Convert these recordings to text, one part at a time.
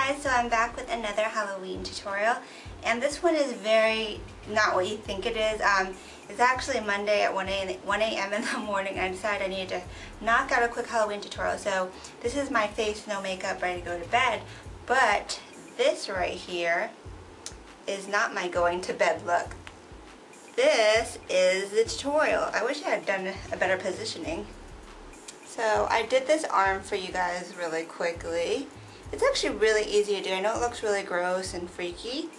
guys, so I'm back with another Halloween tutorial, and this one is very not what you think it is. It's actually Monday at 1 a.m. in the morning. I decided I needed to knock out a quick Halloween tutorial, so this is my face, no makeup, ready to go to bed. But this right here is not my going to bed look. This is the tutorial. I wish I had done a better positioning. So I did this arm for you guys really quickly. It's actually really easy to do. I know it looks really gross and freaky,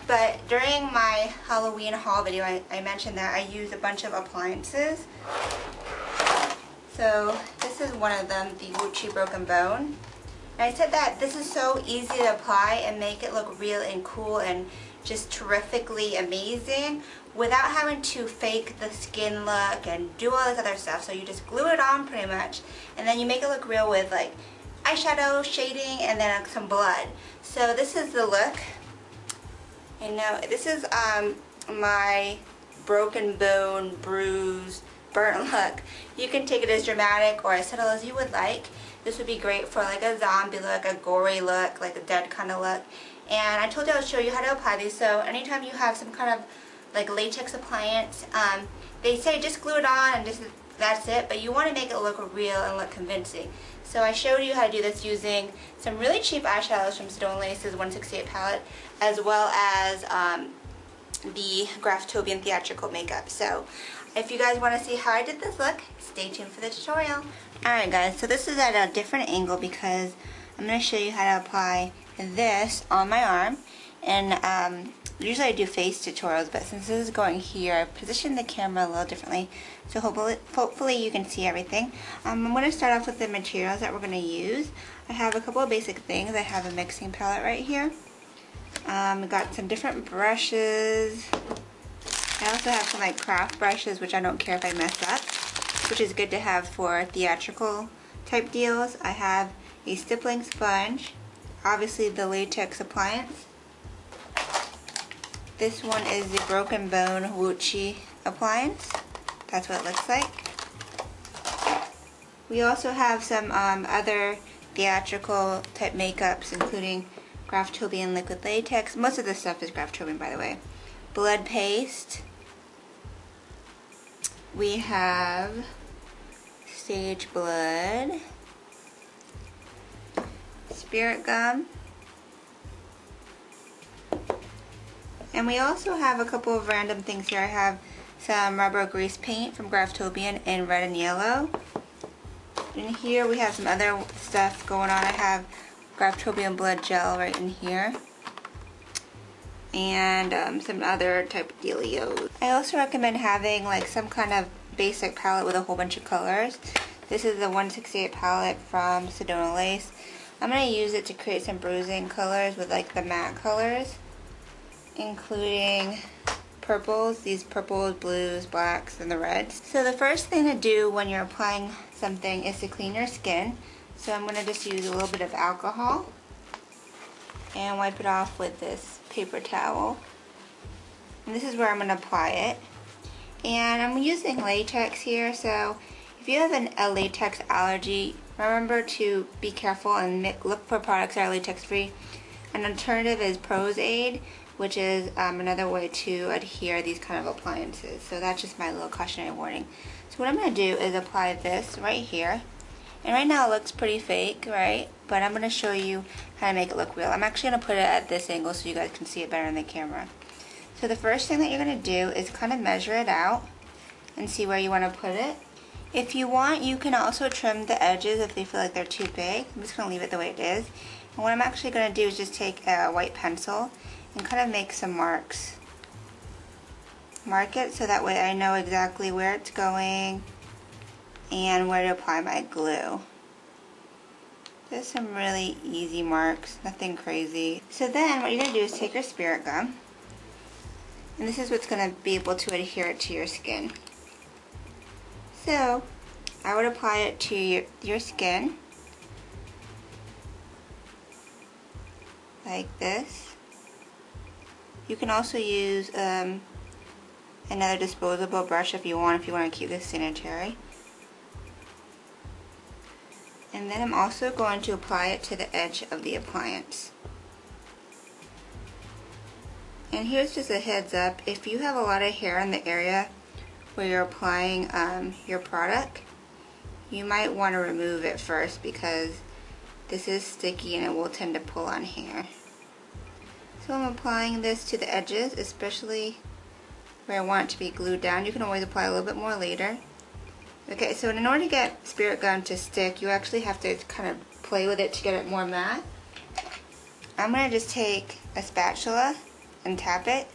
but during my Halloween haul video I mentioned that I used a bunch of appliances. So this is one of them, the Gucci Broken Bone. And I said that this is so easy to apply and make it look real and cool and just terrifically amazing without having to fake the skin look and do all this other stuff. So you just glue it on pretty much, and then you make it look real with like eyeshadow, shading, and then some blood. So this is the look. And now this is my broken bone, bruise, burnt look. You can take it as dramatic or as subtle as you would like. This would be great for like a zombie look, a gory look, like a dead kind of look. And I told you I would show you how to apply these. So anytime you have some kind of like latex appliance, they say just glue it on and just that's it, but you want to make it look real and look convincing. So I showed you how to do this using some really cheap eyeshadows from Stone Lace's 168 palette, as well as the Graftobian Theatrical makeup. So if you guys want to see how I did this look, stay tuned for the tutorial. Alright guys, so this is at a different angle because I'm going to show you how to apply this on my arm. And usually I do face tutorials, but since this is going here, I positioned the camera a little differently, so hopefully you can see everything. I'm going to start off with the materials that we're going to use. I have a couple of basic things. I have a mixing palette right here. I got some different brushes. I also have some like craft brushes, which I don't care if I mess up, which is good to have for theatrical type deals. I have a stippling sponge, obviously the latex appliance. This one is the Broken Bone Gucci appliance. That's what it looks like. We also have some other theatrical type makeups, including Graftobian liquid latex. Most of this stuff is Graftobian, by the way. Blood paste. We have sage blood. Spirit gum. And we also have a couple of random things here. I have some rubber grease paint from Graftobian in red and yellow. In here we have some other stuff going on. I have Graftobian blood gel right in here. And some other type of dealios. I also recommend having like some kind of basic palette with a whole bunch of colors. This is the 168 palette from Sedona Lace. I'm going to use it to create some bruising colors with like the matte colors, including purples, these purples, blues, blacks, and the reds. So the first thing to do when you're applying something is to clean your skin. So I'm going to just use a little bit of alcohol and wipe it off with this paper towel. And this is where I'm going to apply it. And I'm using latex here, so if you have a latex allergy, remember to be careful and look for products that are latex free. An alternative is Prosaid, which is another way to adhere these kind of appliances. So that's just my little cautionary warning. So what I'm going to do is apply this right here. And right now it looks pretty fake, right? But I'm going to show you how to make it look real. I'm actually going to put it at this angle so you guys can see it better in the camera. So the first thing that you're going to do is kind of measure it out and see where you want to put it. If you want, you can also trim the edges if they feel like they're too big. I'm just going to leave it the way it is. And what I'm actually going to do is just take a white pencil and kind of make some marks. Mark it so that way I know exactly where it's going and where to apply my glue. There's some really easy marks, nothing crazy. So then what you're going to do is take your spirit gum, and this is what's going to be able to adhere to your skin. So I would apply it to your skin like this. You can also use another disposable brush if you want to keep this sanitary. And then I'm also going to apply it to the edge of the appliance. And here's just a heads up, if you have a lot of hair in the area where you're applying your product, you might want to remove it first because this is sticky and it will tend to pull on hair. So I'm applying this to the edges, especially where I want it to be glued down. You can always apply a little bit more later. Okay, so in order to get spirit gum to stick, you actually have to kind of play with it to get it more matte. I'm going to just take a spatula and tap it,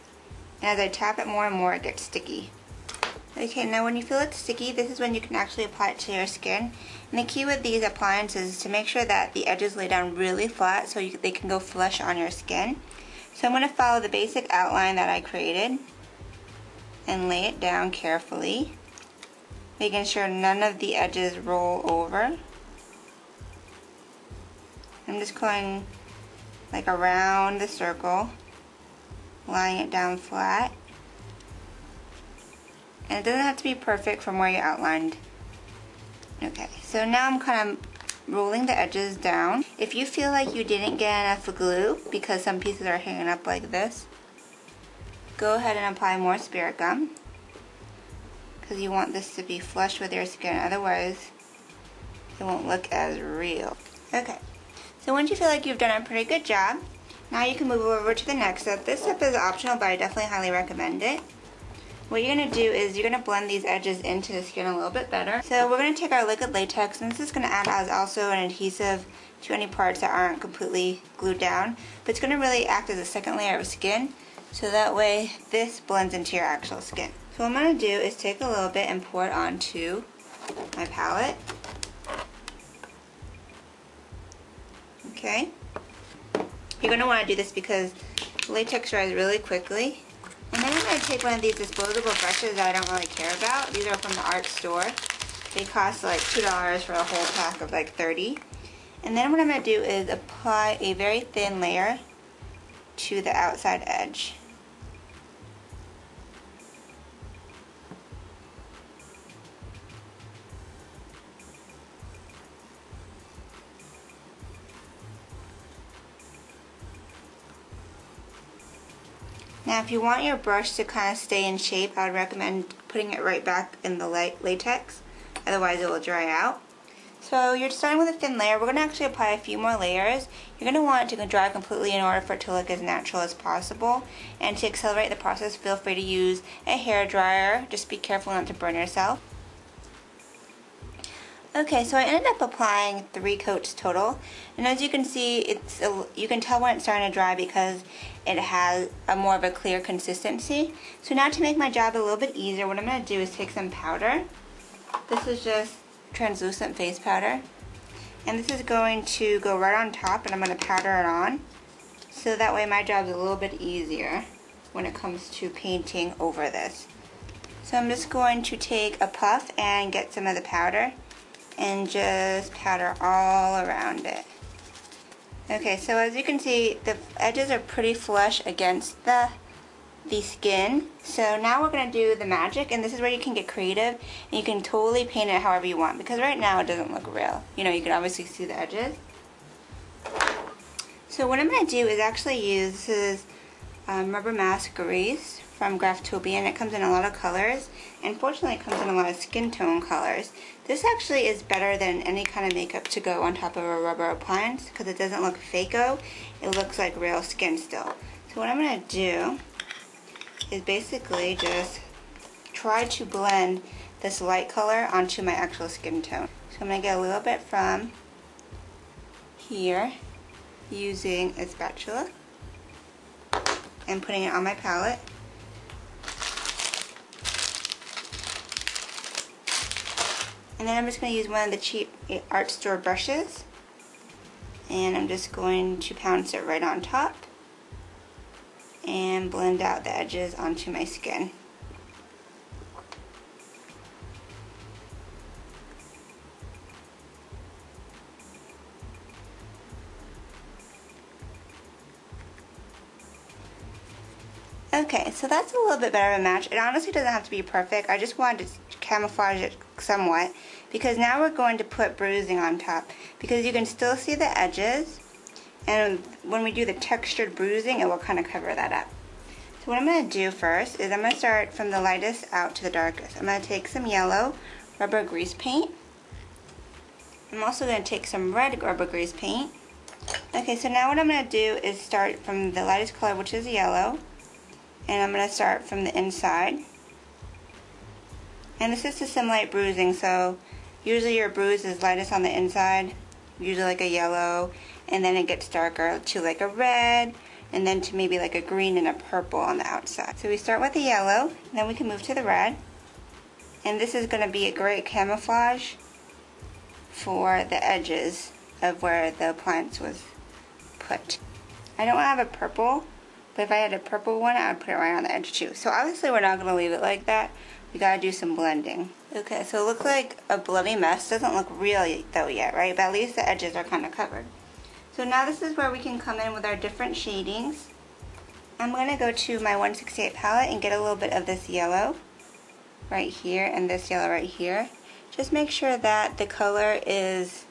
and as I tap it more and more, it gets sticky. Okay, now when you feel it's sticky, this is when you can actually apply it to your skin. And the key with these appliances is to make sure that the edges lay down really flat so they can go flush on your skin. So I'm going to follow the basic outline that I created and lay it down carefully, making sure none of the edges roll over. I'm just going like around the circle, laying it down flat. And it doesn't have to be perfect from where you outlined. Okay, so now I'm kind of rolling the edges down. If you feel like you didn't get enough glue because some pieces are hanging up like this, go ahead and apply more spirit gum because you want this to be flush with your skin, otherwise it won't look as real. Okay, so once you feel like you've done a pretty good job, now you can move over to the next step. This step is optional, but I definitely highly recommend it. What you're going to do is you're going to blend these edges into the skin a little bit better. So we're going to take our liquid latex, and this is going to act as also an adhesive to any parts that aren't completely glued down. But it's going to really act as a second layer of skin, so that way this blends into your actual skin. So what I'm going to do is take a little bit and pour it onto my palette. Okay. You're going to want to do this because latex dries really quickly. And then I'm going to take one of these disposable brushes that I don't really care about. These are from the art store. They cost like $2 for a whole pack of like 30. And then what I'm going to do is apply a very thin layer to the outside edge. Now if you want your brush to kind of stay in shape, I would recommend putting it right back in the latex, otherwise it will dry out. So you're starting with a thin layer. We're going to actually apply a few more layers. You're going to want it to dry completely in order for it to look as natural as possible. And to accelerate the process, feel free to use a hair dryer. Just be careful not to burn yourself. Okay, so I ended up applying 3 coats total, and as you can see, you can tell when it's starting to dry because it has a more of a clear consistency. So now to make my job a little bit easier, what I'm going to do is take some powder. This is just translucent face powder, and this is going to go right on top, and I'm going to powder it on, so that way my job's a little bit easier when it comes to painting over this. So I'm just going to take a puff and get some of the powder and just powder all around it. Okay, so as you can see, the edges are pretty flush against the skin. So now we're going to do the magic, and this is where you can get creative and you can totally paint it however you want, because right now it doesn't look real. You know, you can obviously see the edges. So what I'm going to do is actually use, this is rubber mask grease from Graftopia, and it comes in a lot of colors, and fortunately it comes in a lot of skin tone colors. This actually is better than any kind of makeup to go on top of a rubber appliance because it doesn't look fake-o, it looks like real skin still. So what I'm going to do is basically just try to blend this light color onto my actual skin tone. So I'm going to get a little bit from here using a spatula and putting it on my palette. And then I'm just going to use one of the cheap art store brushes, and I'm just going to pounce it right on top and blend out the edges onto my skin. Okay, so that's a little bit better of a match. It honestly doesn't have to be perfect. I just wanted to camouflage it somewhat, because now we're going to put bruising on top, because you can still see the edges, and when we do the textured bruising, it will kind of cover that up. So what I'm going to do first is I'm going to start from the lightest out to the darkest. I'm going to take some yellow rubber grease paint. I'm also going to take some red rubber grease paint. Okay, so now what I'm going to do is start from the lightest color, which is yellow, and I'm going to start from the inside. And this is to simulate bruising, so usually your bruise is lightest on the inside, usually like a yellow, and then it gets darker to like a red, and then to maybe like a green and a purple on the outside. So we start with the yellow, then we can move to the red, and this is going to be a great camouflage for the edges of where the appliance was put. I don't have a purple, but if I had a purple one, I would put it right on the edge too. So obviously we're not going to leave it like that. We got to do some blending. Okay, so it looks like a bloody mess. Doesn't look real though yet, right? But at least the edges are kind of covered. So now this is where we can come in with our different shadings. I'm going to go to my 168 palette and get a little bit of this yellow right here and this yellow right here. Just make sure that the color is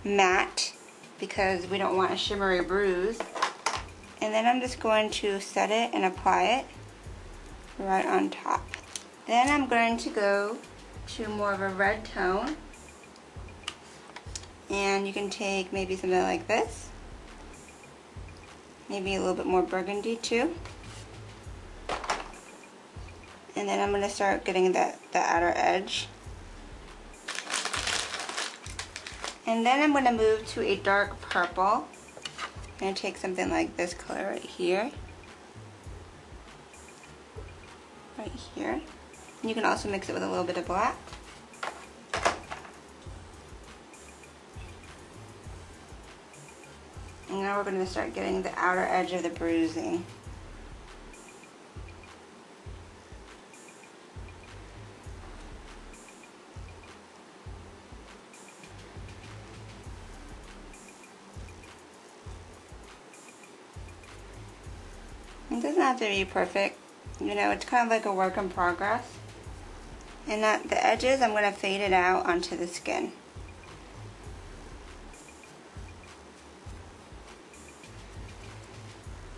matte because we don't want a shimmery bruise. And then I'm just going to set it and apply it right on top. Then I'm going to go to more of a red tone. And you can take maybe something like this. Maybe a little bit more burgundy too. And then I'm going to start getting the outer edge. And then I'm going to move to a dark purple. I'm going to take something like this color right here. Right here. And you can also mix it with a little bit of black. And now we're going to start getting the outer edge of the bruising. It doesn't have to be perfect, you know, it's kind of like a work in progress. And the edges, I'm going to fade it out onto the skin.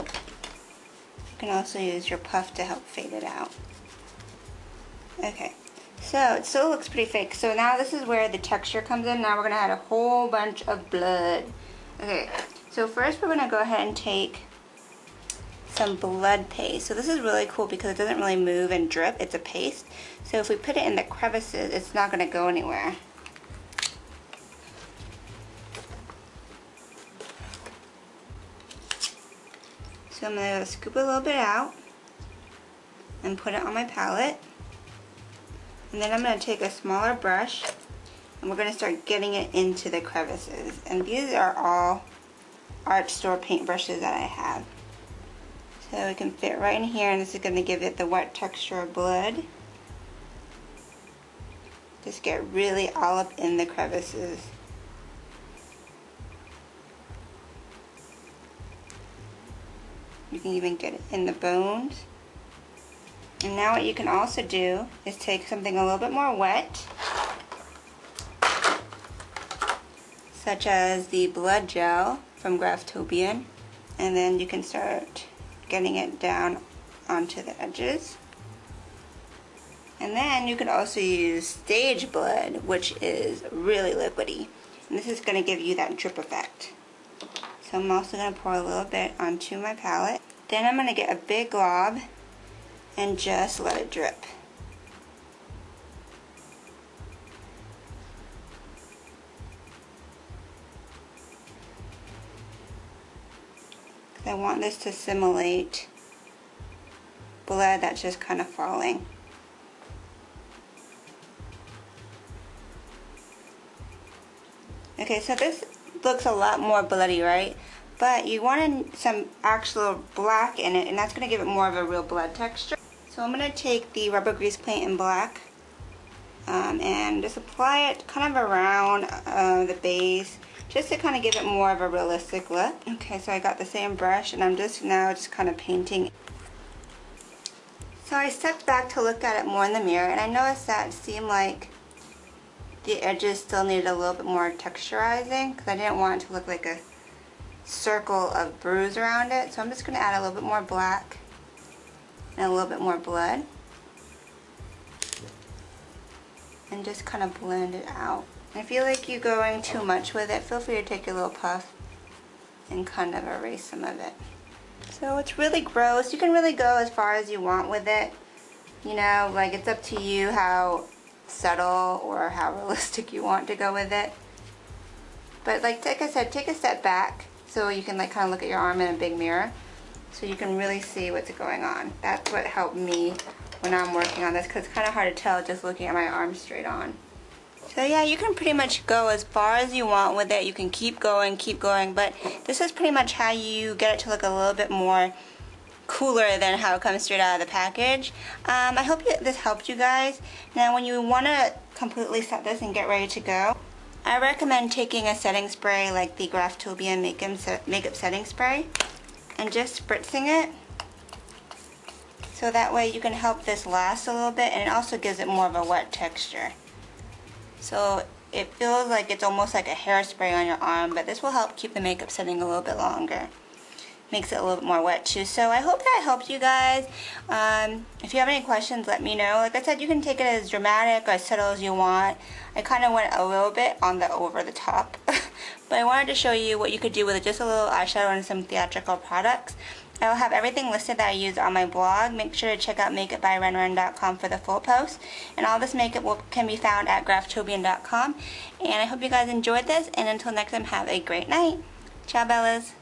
You can also use your puff to help fade it out. Okay, so it still looks pretty fake. So now this is where the texture comes in. Now we're going to add a whole bunch of blood. Okay, so first we're going to go ahead and take some blood paste. So this is really cool because it doesn't really move and drip. It's a paste. So if we put it in the crevices, it's not going to go anywhere. So I'm going to scoop a little bit out and put it on my palette. And then I'm going to take a smaller brush and we're going to start getting it into the crevices. And these are all art store paint brushes that I have. So it can fit right in here, and this is going to give it the wet texture of blood. Just get really all up in the crevices. You can even get it in the bones. And now what you can also do is take something a little bit more wet, such as the blood gel from Graftobian, and then you can start getting it down onto the edges. And then you can also use stage blood, which is really liquidy. And this is going to give you that drip effect. So I'm also going to pour a little bit onto my palette. Then I'm going to get a big glob and just let it drip. I want this to simulate blood that's just kind of falling. Okay, so this looks a lot more bloody, right? But you wanted some actual black in it, and that's going to give it more of a real blood texture. So I'm going to take the rubber grease paint in black and just apply it kind of around the base, just to kind of give it more of a realistic look. Okay, so I got the same brush and I'm just now kind of painting. So I stepped back to look at it more in the mirror, and I noticed that it seemed like the edges still needed a little bit more texturizing because I didn't want it to look like a circle of bruise around it. So I'm just going to add a little bit more black and a little bit more blood and just kind of blend it out. And if you like you going too much with it, feel free to take your little puff and kind of erase some of it. So it's really gross. You can really go as far as you want with it. You know, like it's up to you how subtle or how realistic you want to go with it. But like I said, take a step back so you can like kind of look at your arm in a big mirror so you can really see what's going on. That's what helped me when I'm working on this, because it's kind of hard to tell just looking at my arm straight on. So yeah, you can pretty much go as far as you want with it. You can keep going, but this is pretty much how you get it to look a little bit more cooler than how it comes straight out of the package. I hope this helped you guys. Now when you want to completely set this and get ready to go, I recommend taking a setting spray like the Graftobian makeup setting spray and just spritzing it. So that way you can help this last a little bit, and it also gives it more of a wet texture. So it feels like it's almost like a hairspray on your arm, but this will help keep the makeup setting a little bit longer. Makes it a little bit more wet too. So I hope that helped you guys. If you have any questions, let me know. Like I said, you can take it as dramatic or as subtle as you want. I kind of went a little bit on the over the top. But I wanted to show you what you could do with just a little eyeshadow and some theatrical products. I will have everything listed that I use on my blog. Make sure to check out makeupbyrenren.com for the full post. And all this makeup can be found at graftobian.com. And I hope you guys enjoyed this. And until next time, have a great night. Ciao, Bellas.